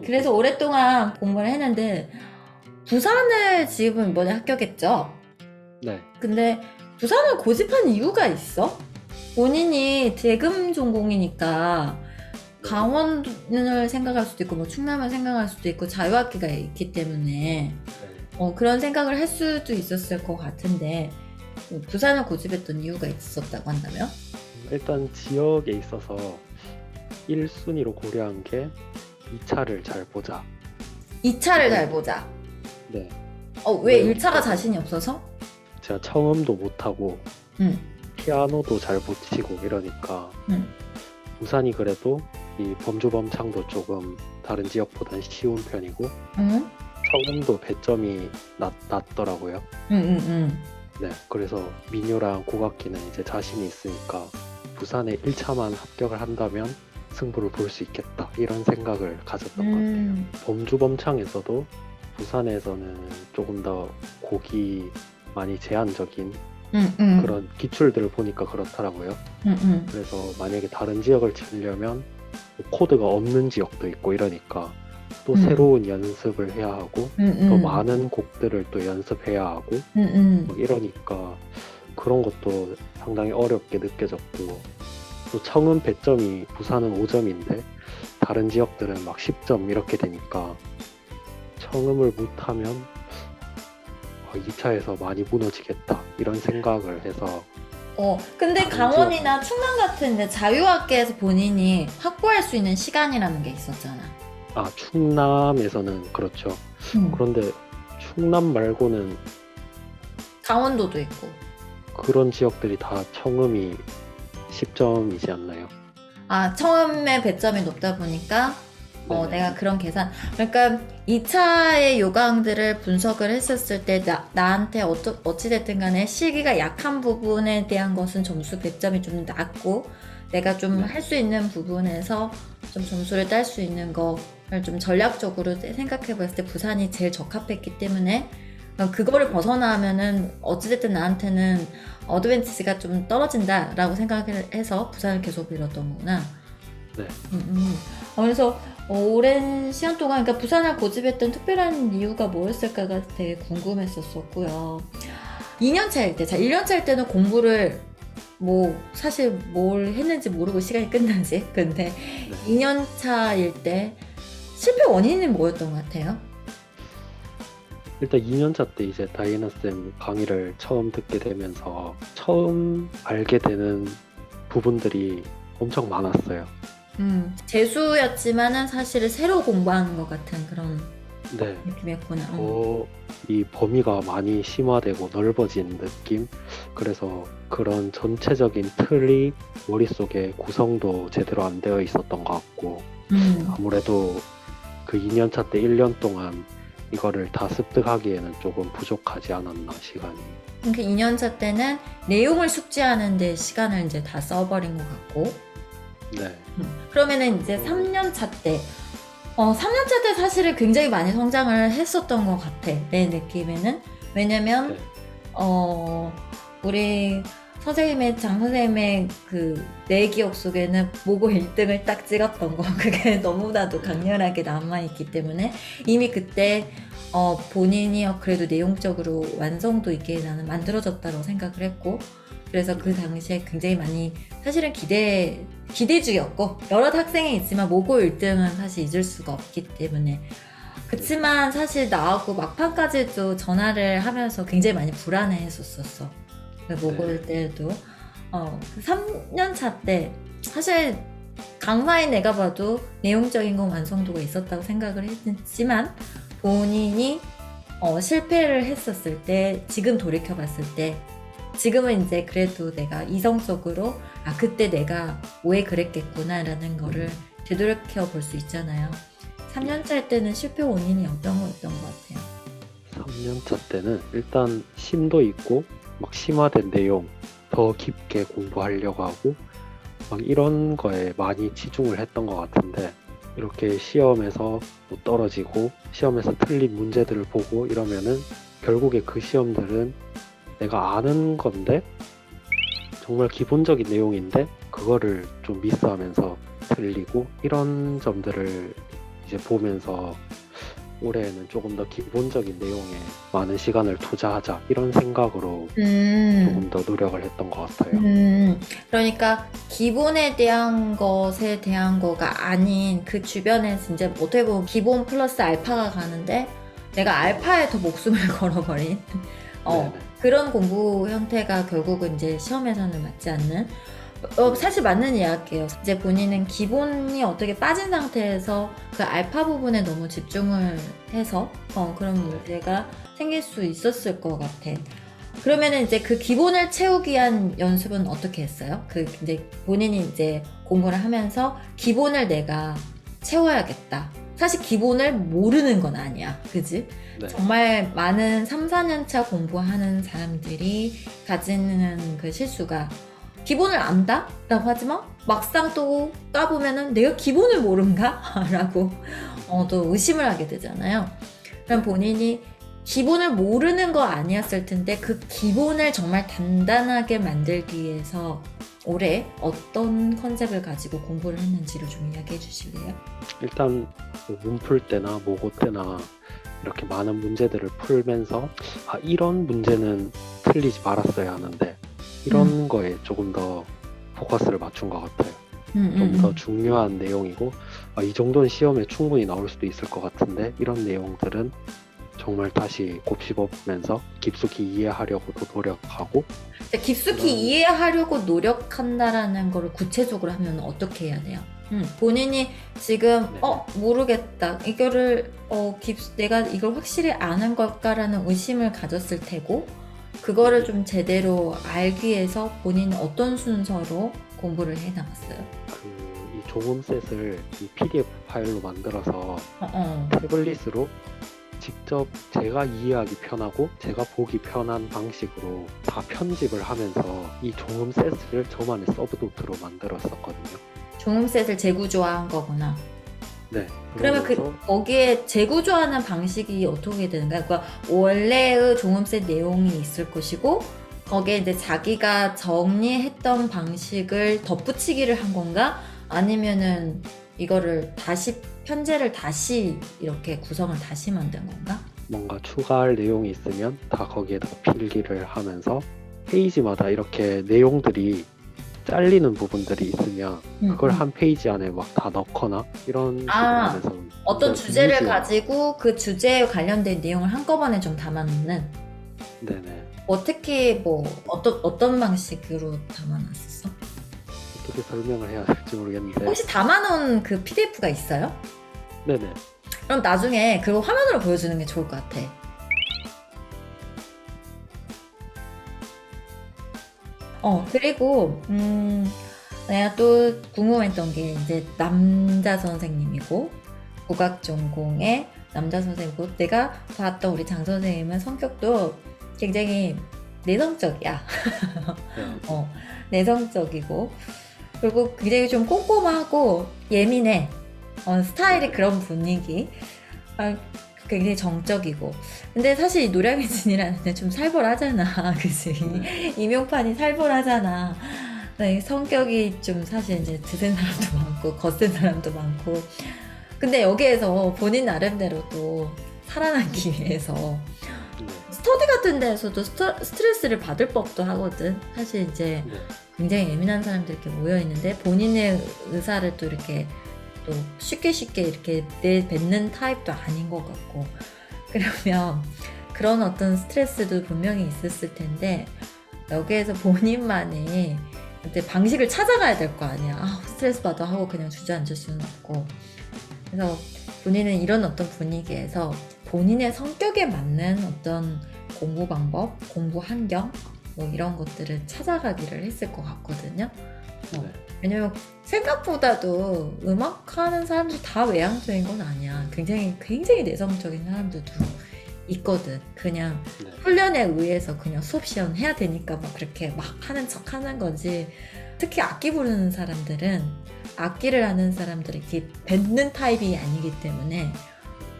그래서 오랫동안 공부를 했는데 부산을 지금 이번에 합격했죠. 네. 근데 부산을 고집한 이유가 있어? 본인이 대금 전공이니까 강원을 생각할 수도 있고 뭐 충남을 생각할 수도 있고 자유학기가 있기 때문에 그런 생각을 할 수도 있었을 것 같은데 부산을 고집했던 이유가 있었다고 한다면? 일단 지역에 있어서 1순위로 고려한 게 2차를 잘 보자. 2차를 잘 보자. 네. 왜 네. 1차가 자신이 없어서? 제가 청음도 못하고 응. 피아노도 잘 못 치고 이러니까 응. 부산이 그래도 이 범주범창도 조금 다른 지역보다는 쉬운 편이고 응? 청음도 배점이 낮더라고요. 응. 네, 그래서 민요랑 국악기는 이제 자신이 있으니까 부산에 1차만 합격을 한다면 승부를 볼 수 있겠다 이런 생각을 가졌던 것 같아요. 범주범창에서도 부산에서는 조금 더 곡이 많이 제한적인 그런 기출들을 보니까 그렇더라고요. 그래서 만약에 다른 지역을 치려면 코드가 없는 지역도 있고 이러니까 또 새로운 연습을 해야 하고 더 많은 곡들을 또 연습해야 하고 뭐 이러니까 그런 것도 상당히 어렵게 느껴졌고 또 청음 배점이 부산은 5점인데 다른 지역들은 막 10점 이렇게 되니까 청음을 못하면 2차에서 많이 무너지겠다 이런 생각을 해서 근데 강원이나 충남 같은 데 자유학계에서 본인이 확보할 수 있는 시간이라는 게 있었잖아. 충남에서는 그렇죠. 그런데 충남 말고는 강원도도 있고 그런 지역들이 다 청음이 10점이지 않나요? 청음의 배점이 높다 보니까 네네. 내가 그런 계산 그러니까 2차의 요강들을 분석을 했었을 때 나한테 어찌됐든 간에 실기가 약한 부분에 대한 것은 점수 배점이 좀 낮고 내가 좀 할 수 있는 부분에서 좀 점수를 딸 수 있는 거를 좀 전략적으로 생각해 봤을 때 부산이 제일 적합했기 때문에 그거를 벗어나면은 어찌됐든 나한테는 어드밴티지가 좀 떨어진다라고 생각을 해서 부산을 계속 밀었던 거구나. 네. 그래서 오랜 시간 동안 그러니까 부산을 고집했던 특별한 이유가 뭐였을까가 되게 궁금했었고요. 2년차일 때, 1년차일 때는 공부를 뭐 사실 뭘 했는지 모르고 시간이 끝나지. 근데 2년차일 때 실패 원인은 뭐였던 것 같아요? 일단 2년차 때 이제 다이애나쌤 강의를 처음 듣게 되면서 처음 알게 되는 부분들이 엄청 많았어요. 재수였지만은 사실은 새로 공부하는 것 같은 그런 네. 느낌이었구나. 이 범위가 많이 심화되고 넓어진 느낌? 그래서 그런 전체적인 틀이 머릿속에 구성도 제대로 안 되어 있었던 것 같고 아무래도 그 2년차 때 1년 동안 이거를 다 습득하기에는 조금 부족하지 않았나 시간이. 그 2년차 때는 내용을 숙지하는 데 시간을 이제 다 써버린 것 같고 네. 그러면은 이제 3년차 때 3년차 때 사실은 굉장히 많이 성장을 했었던 것 같아 내 느낌에는. 왜냐면 우리 장 선생님의 내 기억 속에는 모고 1등을 딱 찍었던 거 그게 너무나도 강렬하게 남아있기 때문에 이미 그때 본인이 그래도 내용적으로 완성도 있게 나는 만들어졌다고 생각을 했고 그래서 그 당시에 굉장히 많이 사실은 기대주였고 여러 학생이 있지만 모고 1등은 사실 잊을 수가 없기 때문에 그치만 사실 나하고 막판까지도 전화를 하면서 굉장히 많이 불안해 했었어. 모고 때도 3년차 때 사실 강사인 내가 봐도 내용적인 건 완성도가 있었다고 생각을 했지만 본인이 실패를 했었을 때 지금 돌이켜봤을 때 지금은 이제 그래도 내가 이성적으로 그때 내가 왜 그랬겠구나 라는 거를 되돌이켜 볼 수 있잖아요. 3년차 때는 실패 원인이 어떤 거였던 것 같아요? 3년차 때는 일단 심도 있고 막 심화된 내용 더 깊게 공부하려고 하고 막 이런 거에 많이 치중을 했던 것 같은데 이렇게 시험에서 뭐 떨어지고 시험에서 틀린 문제들을 보고 이러면은 결국에 그 시험들은 내가 아는 건데 정말 기본적인 내용인데 그거를 좀 미스하면서 틀리고 이런 점들을 이제 보면서 올해는 조금 더 기본적인 내용에 많은 시간을 투자하자 이런 생각으로 조금 더 노력을 했던 것 같아요. 그러니까 기본에 대한 것에 대한 거가 아닌 그 주변에 이제 어떻게 보면 기본 플러스 알파가 가는데 내가 알파에 더 목숨을 걸어버린 그런 공부 형태가 결국은 이제 시험에서는 맞지 않는 사실 맞는 이야기예요. 이제 본인은 기본이 어떻게 빠진 상태에서 그 알파 부분에 너무 집중을 해서 그런 문제가 생길 수 있었을 것 같아. 그러면은 이제 그 기본을 채우기 위한 연습은 어떻게 했어요? 그 이제 본인이 이제 공부를 하면서 기본을 내가 채워야겠다. 사실 기본을 모르는 건 아니야. 그지? 네. 정말 많은 3, 4년차 공부하는 사람들이 가지는 그 실수가 기본을 안다? 라고 하지만 막상 또 까보면은 내가 기본을 모른가? 라고 또 의심을 하게 되잖아요. 그럼 본인이 기본을 모르는 거 아니었을 텐데 그 기본을 정말 단단하게 만들기 위해서 올해 어떤 컨셉을 가지고 공부를 했는지를 좀 이야기해 주실래요? 일단 문풀 때나 모고 때나 이렇게 많은 문제들을 풀면서 이런 문제는 틀리지 말았어야 하는데 이런 거에 조금 더 포커스를 맞춘 것 같아요. 좀 더 중요한 내용이고 이 정도는 시험에 충분히 나올 수도 있을 것 같은데 이런 내용들은 정말 다시 곱씹으면서 깊숙이 이해하려고도 노력하고 깊숙이 이해하려고 노력한다라는 거를 구체적으로 하면 어떻게 해야 돼요? 본인이 지금 모르겠다 이거를 내가 이걸 확실히 아는 걸까라는 의심을 가졌을 테고 그거를 좀 제대로 알기 위해서 본인은 어떤 순서로 공부를 해 나갔어요? 이 종음셋을 이 PDF 파일로 만들어서 태블릿으로 직접 제가 이해하기 편하고 제가 보기 편한 방식으로 다 편집을 하면서 이 종음셋을 저만의 서브노트로 만들었었거든요. 종음셋을 재구조화한 거구나. 네. 그러면 거기에 재구조하는 방식이 어떻게 되는가요? 그러니까 원래의 종음셋 내용이 있을 것이고 거기에 이제 자기가 정리했던 방식을 덧붙이기를 한 건가? 아니면은 이거를 다시 편제를 다시 이렇게 구성을 다시 만든 건가? 뭔가 추가할 내용이 있으면 다 거기에다 필기를 하면서 페이지마다 이렇게 내용들이 잘리는 부분들이 있으면 그걸 한 페이지 안에 막 다 넣거나 이런 부분에서 어떤 주제를 가지고 그 주제에 관련된 내용을 한꺼번에 좀 담아놓는. 네네. 특히 어떤 방식으로 담아놨었어? 어떻게 설명을 해야 될지 모르겠는데 혹시 담아놓은 그 PDF가 있어요? 네네. 그럼 나중에 그거 화면으로 보여주는 게 좋을 것 같아. 그리고 내가 또 궁금했던 게 이제 남자 선생님이고 국악 전공의 남자 선생님이고 내가 봤던 우리 장 선생님은 성격도 굉장히 내성적이야. 내성적이고 그리고 굉장히 좀 꼼꼼하고 예민해. 스타일이 그런 분위기. 굉장히 정적이고. 근데 사실 노량해진이라는 데 좀 살벌하잖아. 그치? 이명판이 살벌하잖아. 성격이 좀 사실 이제 드센 사람도 많고 거센 사람도 많고. 근데 여기에서 본인 나름대로도 살아남기 위해서 스터디 같은 데에서도 스트레스를 받을 법도 하거든. 사실 이제 굉장히 예민한 사람들이 이렇게 모여있는데 본인의 의사를 또 이렇게 또 쉽게 이렇게 내뱉는 타입도 아닌 것 같고 그러면 그런 어떤 스트레스도 분명히 있었을 텐데 여기에서 본인만의 방식을 찾아가야 될 거 아니야. 스트레스 받아 하고 그냥 주저앉을 수는 없고 그래서 본인은 이런 어떤 분위기에서 본인의 성격에 맞는 어떤 공부 방법, 공부 환경 이런 것들을 찾아가기를 했을 것 같거든요. 왜냐면 생각보다도 음악하는 사람들 다 외향적인 건 아니야. 굉장히 내성적인 사람들도 있거든. 그냥 훈련에 의해서 그냥 수업 시험 해야 되니까 막 그렇게 막 하는 척 하는 거지. 특히 악기 부르는 사람들은 악기를 하는 사람들이 이렇게 뱉는 타입이 아니기 때문에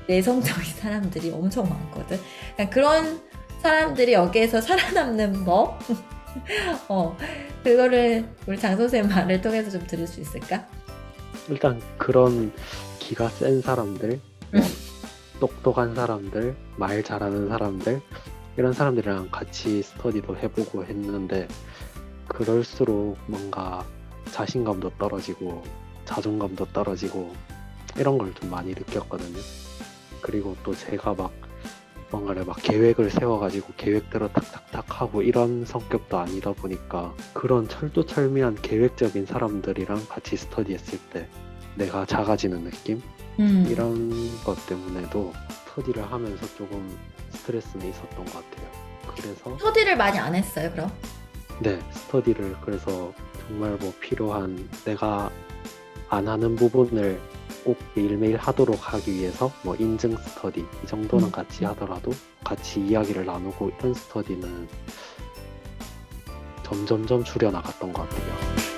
내성적인 사람들이 엄청 많거든. 그런 사람들이 여기에서 살아남는 법 그거를 우리 장 선생님 말을 통해서 좀 들을 수 있을까? 일단 그런 기가 센 사람들, 뭐 똑똑한 사람들, 말 잘하는 사람들 이런 사람들이랑 같이 스터디도 해보고 했는데 그럴수록 뭔가 자신감도 떨어지고 자존감도 떨어지고 이런 걸 좀 많이 느꼈거든요. 그리고 또 제가 막 뭔가를 막 계획을 세워가지고 계획대로 탁탁탁 하고 이런 성격도 아니다 보니까 그런 철두철미한 계획적인 사람들이랑 같이 스터디했을 때 내가 작아지는 느낌? 이런 것 때문에도 스터디를 하면서 조금 스트레스는 있었던 것 같아요. 그래서 스터디를 많이 안 했어요, 그럼? 네, 스터디를 그래서 정말 뭐 필요한 내가 안 하는 부분을 꼭 매일매일 하도록 하기 위해서 뭐 인증 스터디 이 정도는 같이 하더라도 같이 이야기를 나누고 이런 스터디는 점점점 줄여나갔던 것 같아요.